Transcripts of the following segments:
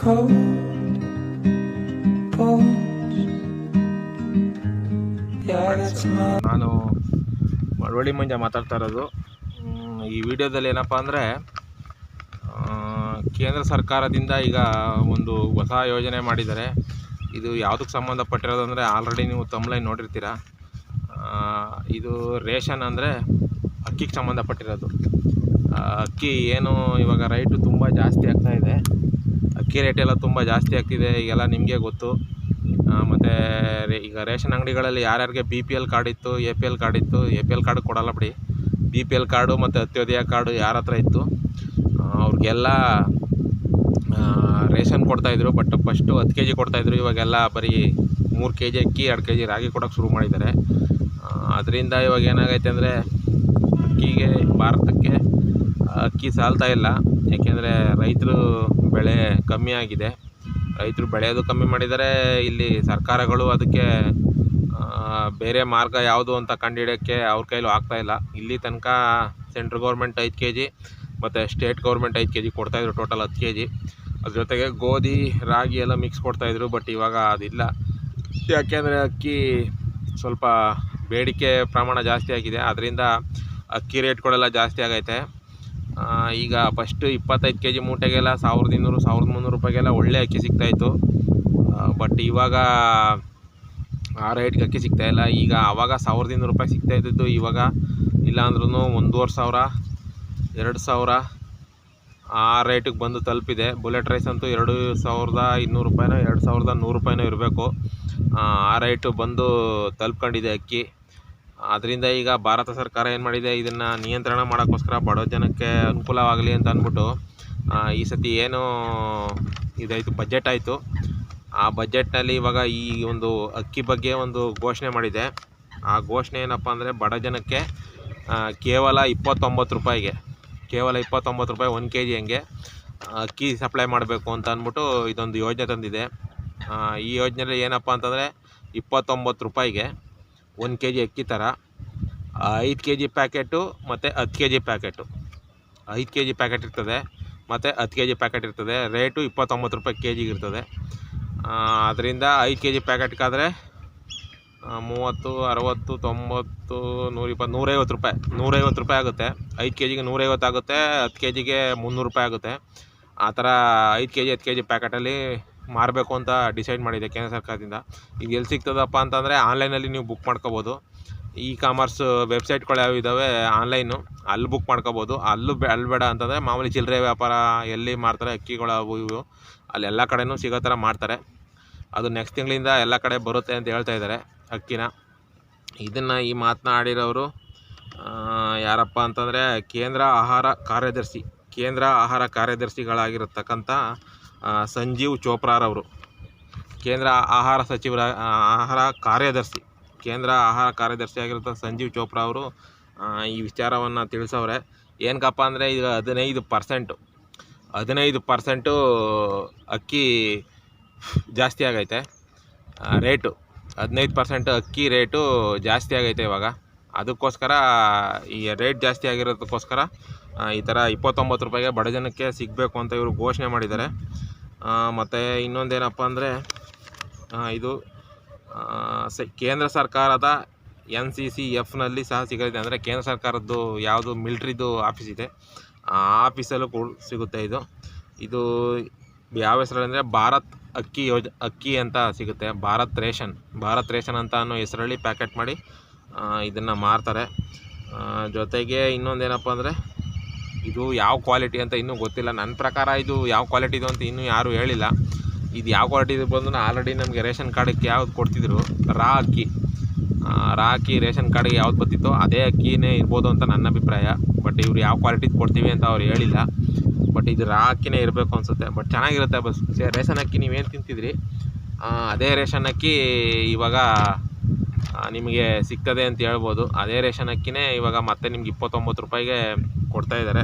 cold bones. Yeah, that's my ನಾನು ಮಳವಳ್ಳಿ ಮಂಜ ಮಾತಾಡ್ತಾ ಇರೋದು. ಈ ವಿಡಿಯೋದಲ್ಲಿ ಏನಪ್ಪ ಅಂದರೆ ಕೇಂದ್ರ ಸರ್ಕಾರದಿಂದ ಈಗ ಒಂದು ಹೊಸ ಯೋಜನೆ ಮಾಡಿದ್ದಾರೆ. ಇದು ಯಾವುದಕ್ಕೆ ಸಂಬಂಧಪಟ್ಟಿರೋದು ಅಂದರೆ ಆಲ್ರೆಡಿ ನೀವು ತಮ್ಲೈನ್ ನೋಡಿರ್ತೀರ. ಇದು ರೇಷನ್ ಅಂದರೆ ಅಕ್ಕಿಗೆ ಸಂಬಂಧಪಟ್ಟಿರೋದು. ಅಕ್ಕಿ ಏನು ಇವಾಗ ರೈಟು ತುಂಬ ಜಾಸ್ತಿ ಆಗ್ತಾಯಿದೆ. ಅಕ್ಕಿ ರೇಟೆಲ್ಲ ತುಂಬ ಜಾಸ್ತಿ ಆಗ್ತಿದೆ, ಈಗೆಲ್ಲ ನಿಮಗೆ ಗೊತ್ತು. ಮತ್ತು ಈಗ ರೇಷನ್ ಅಂಗಡಿಗಳಲ್ಲಿ ಯಾರ್ಯಾರಿಗೆ BPL ಕಾರ್ಡ್ ಇತ್ತು, APL ಕಾರ್ಡ್ ಇತ್ತು, APL ಕಾರ್ಡ್ ಕೊಡಲ್ಲ ಬಿಡಿ, BPL ಕಾರ್ಡು ಮತ್ತು ಅಂತ್ಯೋದಯ ಕಾರ್ಡು ಯಾರ ಹತ್ರ ಇತ್ತು ಅವ್ರಿಗೆಲ್ಲ ರೇಷನ್ ಕೊಡ್ತಾಯಿದ್ರು. ಬಟ್ ಫಸ್ಟು 10 kg ಕೊಡ್ತಾಯಿದ್ರು, ಇವಾಗೆಲ್ಲ ಬರೀ 3 kg ಅಕ್ಕಿ 2 kg ರಾಗಿ ಕೊಡೋಕ್ಕೆ ಶುರು ಮಾಡಿದ್ದಾರೆ. ಅದರಿಂದ ಇವಾಗ ಏನಾಗೈತೆ ಅಂದರೆ ಅಕ್ಕಿಗೆ ಭಾರತಕ್ಕೆ ಅಕ್ಕಿ ಸಾಲ್ತಾ ಇಲ್ಲ. ಏಕೆಂದರೆ ರೈತರು ಬೆಳೆ ಕಮ್ಮಿ ಆಗಿದೆ, ರೈತರು ಬೆಳೆಯೋದು ಕಮ್ಮಿ ಮಾಡಿದ್ದಾರೆ. ಇಲ್ಲಿ ಸರ್ಕಾರಗಳು ಅದಕ್ಕೆ ಬೇರೆ ಮಾರ್ಗ ಯಾವುದು ಅಂತ ಕಂಡುಹಿಡಿಯೋಕ್ಕೆ ಅವ್ರ ಕೈಲೂ ಆಗ್ತಾಯಿಲ್ಲ. ಇಲ್ಲಿ ತನಕ ಸೆಂಟ್ರಲ್ ಗೌರ್ಮೆಂಟ್ 5 kg ಮತ್ತು ಸ್ಟೇಟ್ ಗೌರ್ಮೆಂಟ್ 5 kg ಕೊಡ್ತಾಯಿದ್ರು, ಟೋಟಲ್ 10 kg. ಅದ್ರ ಜೊತೆಗೆ ಗೋಧಿ ರಾಗಿ ಎಲ್ಲ ಮಿಕ್ಸ್ ಕೊಡ್ತಾಯಿದ್ರು. ಬಟ್ ಇವಾಗ ಅದಿಲ್ಲ, ಯಾಕೆಂದರೆ ಅಕ್ಕಿ ಸ್ವಲ್ಪ ಬೇಡಿಕೆ ಪ್ರಮಾಣ ಜಾಸ್ತಿ ಆಗಿದೆ. ಅದರಿಂದ ಅಕ್ಕಿ ರೇಟ್ಗಳೆಲ್ಲ ಜಾಸ್ತಿ ಆಗೈತೆ. ಈಗ ಫಸ್ಟು 25 kg ಮೂಟೆಗೆಲ್ಲ 1200 1300 ರೂಪಾಯಿಗೆಲ್ಲ ಒಳ್ಳೆ ಅಕ್ಕಿ ಸಿಗ್ತಾಯಿತ್ತು. ಬಟ್ ಇವಾಗ ಆ ರೇಟ್ಗೆ ಅಕ್ಕಿ ಸಿಗ್ತಾಯಿಲ್ಲ. ಈಗ ಆವಾಗ 1200 ರೂಪಾಯಿ ಸಿಗ್ತಾಯಿದ್ದು, ಇವಾಗ ಇಲ್ಲಾಂದ್ರೂ 1500 2000 ಆ ರೇಟಿಗೆ ಬಂದು ತಲುಪಿದೆ. ಬುಲೆಟ್ ರೈಸ್ ಅಂತೂ 2200 ರೂಪಾಯಿನೋ 2100 ರೂಪಾಯಿನೋ ಇರಬೇಕು, ಆ ರೇಟು ಬಂದು ತಲುಪ್ಕೊಂಡಿದೆ ಅಕ್ಕಿ. ಅದರಿಂದ ಈಗ ಭಾರತ ಸರ್ಕಾರ ಏನು ಮಾಡಿದೆ, ಇದನ್ನು ನಿಯಂತ್ರಣ ಮಾಡೋಕ್ಕೋಸ್ಕರ ಬಡ ಜನಕ್ಕೆ ಅನುಕೂಲವಾಗಲಿ ಅಂತ ಅಂದ್ಬಿಟ್ಟು ಈ ಸತಿ ಏನು ಇದಾಯಿತು, ಬಜೆಟ್ ಆಯಿತು. ಆ ಬಜೆಟ್ನಲ್ಲಿ ಇವಾಗ ಈ ಒಂದು ಅಕ್ಕಿ ಬಗ್ಗೆ ಒಂದು ಘೋಷಣೆ ಮಾಡಿದೆ. ಆ ಘೋಷಣೆ ಏನಪ್ಪ ಅಂದರೆ ಬಡ ಜನಕ್ಕೆ ಕೇವಲ 29 ರೂಪಾಯಿಗೆ, ಕೇವಲ 29 ರೂಪಾಯಿ 1 kg ಹಂಗೆ ಅಕ್ಕಿ ಸಪ್ಲೈ ಮಾಡಬೇಕು ಅಂತ ಅಂದ್ಬಿಟ್ಟು ಇದೊಂದು ಯೋಜನೆ ತಂದಿದೆ. ಈ ಯೋಜನೆಯಲ್ಲಿ ಏನಪ್ಪ ಅಂತಂದರೆ 29 ರೂಪಾಯಿಗೆ 1 kg ಅಕ್ಕಿ ಥರ 5 kg ಪ್ಯಾಕೆಟು ಮತ್ತು 10 kg ಪ್ಯಾಕೆಟು, 5 kg ಪ್ಯಾಕೆಟ್ ಇರ್ತದೆ ಮತ್ತು 10 kg ಪ್ಯಾಕೆಟ್ ಇರ್ತದೆ. ರೇಟು 29 ರೂಪಾಯಿ kg ಇರ್ತದೆ. ಅದರಿಂದ 5 kg ಪ್ಯಾಕೆಟ್ಗಾದರೆ 30 60 90 120 150 ರೂಪಾಯಿ, 150 ರೂಪಾಯಿ ಆಗುತ್ತೆ. 5 kgಗೆ 150 ಆಗುತ್ತೆ, 10 kgಗೆ 300 ರೂಪಾಯಿ ಆಗುತ್ತೆ. ಆ ಥರ 5 kg 10 kg ಪ್ಯಾಕೆಟಲ್ಲಿ ಮಾರಬೇಕು ಅಂತ ಡಿಸೈಡ್ ಮಾಡಿದೆ ಕೇಂದ್ರ ಸರ್ಕಾರದಿಂದ. ಈಗ ಎಲ್ಲಿ ಸಿಗ್ತದಪ್ಪ ಅಂತಂದರೆ ಆನ್ಲೈನಲ್ಲಿ ನೀವು ಬುಕ್ ಮಾಡ್ಕೋಬೋದು. ಕಾಮರ್ಸ್ ವೆಬ್ಸೈಟ್ಗಳು ಯಾವ ಇದ್ದಾವೆ ಆನ್ಲೈನು, ಅಲ್ಲಿ ಬುಕ್ ಮಾಡ್ಕೋಬೋದು. ಅಲ್ಲಿ ಬೇಡ ಅಂತಂದರೆ ಮಾಮೂಲಿ ಚಿಲ್ಲರೆ ವ್ಯಾಪಾರ ಎಲ್ಲಿ ಮಾಡ್ತಾರೆ ಅಕ್ಕಿಗಳು ಅವು ಇವು ಅಲ್ಲೆಲ್ಲ ಕಡೆನೂ ಸಿಗೋ ಥರ ಮಾಡ್ತಾರೆ. ಅದು ನೆಕ್ಸ್ಟ್ ತಿಂಗಳಿಂದ ಎಲ್ಲ ಕಡೆ ಬರುತ್ತೆ ಅಂತ ಹೇಳ್ತಾ ಇದ್ದಾರೆ ಅಕ್ಕಿನ. ಇದನ್ನು ಈ ಮಾತನಾಡಿರೋರು ಯಾರಪ್ಪ ಅಂತಂದರೆ ಕೇಂದ್ರ ಆಹಾರ ಕಾರ್ಯದರ್ಶಿಗಳಾಗಿರತಕ್ಕಂಥ ಸಂಜೀವ್ ಚೋಪ್ರಾರವರು, ಕೇಂದ್ರ ಆಹಾರ ಕಾರ್ಯದರ್ಶಿ ಆಗಿರೋ ಸಂಜೀವ್ ಚೋಪ್ರಾ ಅವರು ಈ ವಿಚಾರವನ್ನು ತಿಳಿಸವ್ರೆ. ಏನಕ್ಕಪ್ಪ ಅಂದರೆ ಈಗ 15% ಅಕ್ಕಿ ಜಾಸ್ತಿ ಆಗೈತೆ, ರೇಟು 15% ಅಕ್ಕಿ ರೇಟು ಜಾಸ್ತಿ ಆಗೈತೆ ಇವಾಗ. ಅದಕ್ಕೋಸ್ಕರ ಈ ರೇಟ್ ಜಾಸ್ತಿ ಆಗಿರೋದಕ್ಕೋಸ್ಕರ ಈ ಥರ 29 ರೂಪಾಯಿಗೆ ಬಡ ಜನಕ್ಕೆ ಸಿಗಬೇಕು ಅಂತ ಇವರು ಘೋಷಣೆ ಮಾಡಿದ್ದಾರೆ. ಮತ್ತು ಇನ್ನೊಂದೇನಪ್ಪ ಅಂದರೆ ಇದು ಕೇಂದ್ರ ಸರ್ಕಾರದ NCCFನಲ್ಲಿ ಸಹ ಸಿಗುತ್ತೆ. ಅಂದರೆ ಕೇಂದ್ರ ಸರ್ಕಾರದ್ದು ಯಾವುದು ಮಿಲ್ಟ್ರಿದು ಆಫೀಸ್ ಇದೆ, ಆ ಆಫೀಸಲ್ಲೂ ಕೂಡ ಸಿಗುತ್ತೆ. ಇದು ಯಾವ ಹೆಸರಲ್ಲಿ ಅಂದರೆ ಭಾರತ್ ಅಕ್ಕಿ ಅಂತ ಸಿಗುತ್ತೆ. ಭಾರತ್ ರೇಷನ್ ಅಂತ ಅನ್ನೋ ಹೆಸರಲ್ಲಿ ಪ್ಯಾಕೆಟ್ ಮಾಡಿ ಇದನ್ನು ಮಾರ್ತಾರೆ. ಜೊತೆಗೆ ಇನ್ನೊಂದೇನಪ್ಪ ಅಂದರೆ ಇದು ಯಾವ ಕ್ವಾಲಿಟಿ ಅಂತ ಇನ್ನೂ ಗೊತ್ತಿಲ್ಲ. ನನ್ನ ಪ್ರಕಾರ ಇದು ಯಾವ ಕ್ವಾಲಿಟಿದು ಅಂತ ಇನ್ನೂ ಯಾರೂ ಹೇಳಿಲ್ಲ. ಇದು ಯಾವ ಕ್ವಾಲಿಟಿದು ಬಂದು ಆಲ್ರೆಡಿ ನಮಗೆ ರೇಷನ್ ಕಾರ್ಡಕ್ಕೆ ಯಾವ್ದು ಕೊಡ್ತಿದ್ರು, ರಾ ಅಕ್ಕಿ ರೇಷನ್ ಕಾರ್ಡಿಗೆ ಯಾವ್ದು ಬರ್ತಿತ್ತೋ ಅದೇ ಅಕ್ಕಿನೇ ಇರ್ಬೋದು ಅಂತ ನನ್ನ ಅಭಿಪ್ರಾಯ. ಬಟ್ ಇವ್ರು ಯಾವ ಕ್ವಾಲಿಟಿದು ಕೊಡ್ತೀವಿ ಅಂತ ಅವ್ರು ಹೇಳಿಲ್ಲ. ಬಟ್ ಇದು ರಾ ಅಕ್ಕಿನೇ ಇರಬೇಕು ಅನಿಸುತ್ತೆ. ಬಟ್ ಚೆನ್ನಾಗಿರುತ್ತೆ. ರೇಷನ್ ಅಕ್ಕಿ ನೀವೇನು ತಿಂತಿದ್ರಿ ಅದೇ ರೇಷನ್ ಅಕ್ಕಿ ಇವಾಗ ನಿಮಗೆ ಸಿಗ್ತದೆ ಅಂತ ಹೇಳ್ಬೋದು. ಅದೇ ರೇಷನ್ ಅಕ್ಕಿನೇ ಇವಾಗ ಮತ್ತೆ ನಿಮ್ಗೆ 29 ರೂಪಾಯಿಗೆ ಕೊಡ್ತಾಯಿದ್ದಾರೆ.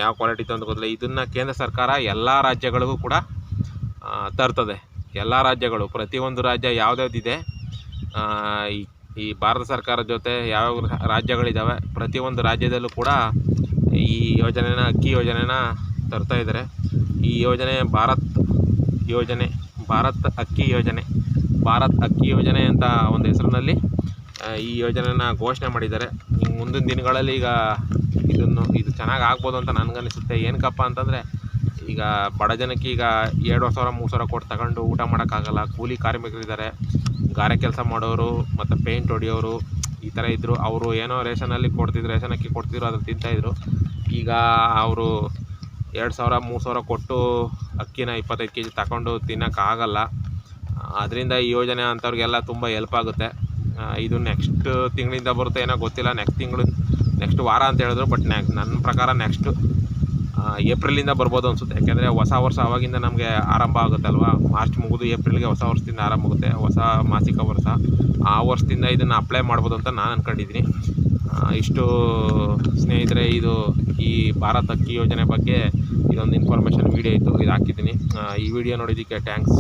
ಯಾವ ಕ್ವಾಲಿಟಿ ಅಂತ ಗೊತ್ತಿಲ್ಲ. ಇದನ್ನು ಕೇಂದ್ರ ಸರ್ಕಾರ ಎಲ್ಲ ರಾಜ್ಯಗಳಿಗೂ ಕೂಡ ತರ್ತದೆ. ಎಲ್ಲ ರಾಜ್ಯಗಳು, ಪ್ರತಿಯೊಂದು ರಾಜ್ಯ ಯಾವ್ದ್ಯಾವ್ದಿದೆ ಈ ಭಾರತ ಸರ್ಕಾರದ ಜೊತೆ ಯಾವ್ಯಾವ ರಾಜ್ಯಗಳಿದ್ದಾವೆ ಪ್ರತಿಯೊಂದು ರಾಜ್ಯದಲ್ಲೂ ಕೂಡ ಈ ಅಕ್ಕಿ ಯೋಜನೆನ ತರ್ತಾಯಿದ್ದಾರೆ. ಈ ಯೋಜನೆ ಯೋಜನೆ, ಭಾರತ್ ಅಕ್ಕಿ ಯೋಜನೆ ಅಂತ ಒಂದು ಹೆಸರಿನಲ್ಲಿ ಈ ಯೋಜನೆನ ಘೋಷಣೆ ಮಾಡಿದ್ದಾರೆ. ಮುಂದಿನ ದಿನಗಳಲ್ಲಿ ಈಗ ಇದು ಚೆನ್ನಾಗಿ ಆಗ್ಬೋದು ಅಂತ ನನಗನ್ನಿಸುತ್ತೆ. ಏನಕ್ಕಪ್ಪ ಅಂತಂದರೆ ಈಗ ಬಡ ಜನಕ್ಕೆ ಈಗ 2,000 3,000 ಕೊಟ್ಟು ತಗೊಂಡು ಊಟ ಮಾಡೋಕ್ಕಾಗಲ್ಲ. ಕೂಲಿ ಕಾರ್ಮಿಕರಿದ್ದಾರೆ, ಗಾರೆ ಕೆಲಸ ಮಾಡೋರು ಮತ್ತು ಪೇಂಟ್ ಹೊಡಿಯೋರು ಈ ಥರ ಇದ್ದರು. ಅವರು ಏನೋ ರೇಷನ್ ಅಕ್ಕಿ ಕೊಡ್ತಿದ್ರು, ಅದನ್ನು ತಿಂತಾಯಿದ್ರು. ಈಗ ಅವರು 2,000 3,000 ಕೊಟ್ಟು ಅಕ್ಕಿನ 25 kg ತಗೊಂಡು ತಿನ್ನೋಕ್ಕಾಗಲ್ಲ. ಅದರಿಂದ ಈ ಯೋಜನೆ ಅಂಥವ್ರಿಗೆಲ್ಲ ತುಂಬ ಹೆಲ್ಪ್ ಆಗುತ್ತೆ. ಇದು ನೆಕ್ಸ್ಟ್ ತಿಂಗಳಿಂದ ಬರುತ್ತೆ ಏನೋ ಗೊತ್ತಿಲ್ಲ, ನೆಕ್ಸ್ಟ್ ವಾರ ಅಂತ ಹೇಳಿದ್ರು. ಬಟ್ ನನ್ನ ಪ್ರಕಾರ ನೆಕ್ಸ್ಟ್ ಏಪ್ರಿಲಿಂದ ಬರ್ಬೋದು ಅನಿಸುತ್ತೆ. ಯಾಕೆಂದರೆ ಹೊಸ ವರ್ಷ ಆವಾಗಿಂದ ನಮಗೆ ಆರಂಭ ಆಗುತ್ತೆ ಅಲ್ವಾ. ಮಾರ್ಚ್ ಮುಗಿದು ಏಪ್ರಿಲ್ಗೆ ಹೊಸ ವರ್ಷದಿಂದ ಆರಂಭ ಆಗುತ್ತೆ, ಹೊಸ ಮಾಸಿಕ ವರ್ಷ. ಆ ವರ್ಷದಿಂದ ಇದನ್ನು ಅಪ್ಲೈ ಮಾಡ್ಬೋದು ಅಂತ ನಾನು ಅಂದ್ಕೊಂಡಿದ್ದೀನಿ. ಇಷ್ಟು ಸ್ನೇಹಿತರೆ, ಈ ಭಾರತ್ ಅಕ್ಕಿ ಯೋಜನೆ ಬಗ್ಗೆ ಇದೊಂದು ಇನ್ಫಾರ್ಮೇಷನ್ ವೀಡಿಯೋ ಇತ್ತು, ಇದು ಹಾಕಿದ್ದೀನಿ. ಈ ವಿಡಿಯೋ ನೋಡಿದ್ದಕ್ಕೆ ಥ್ಯಾಂಕ್ಸ್.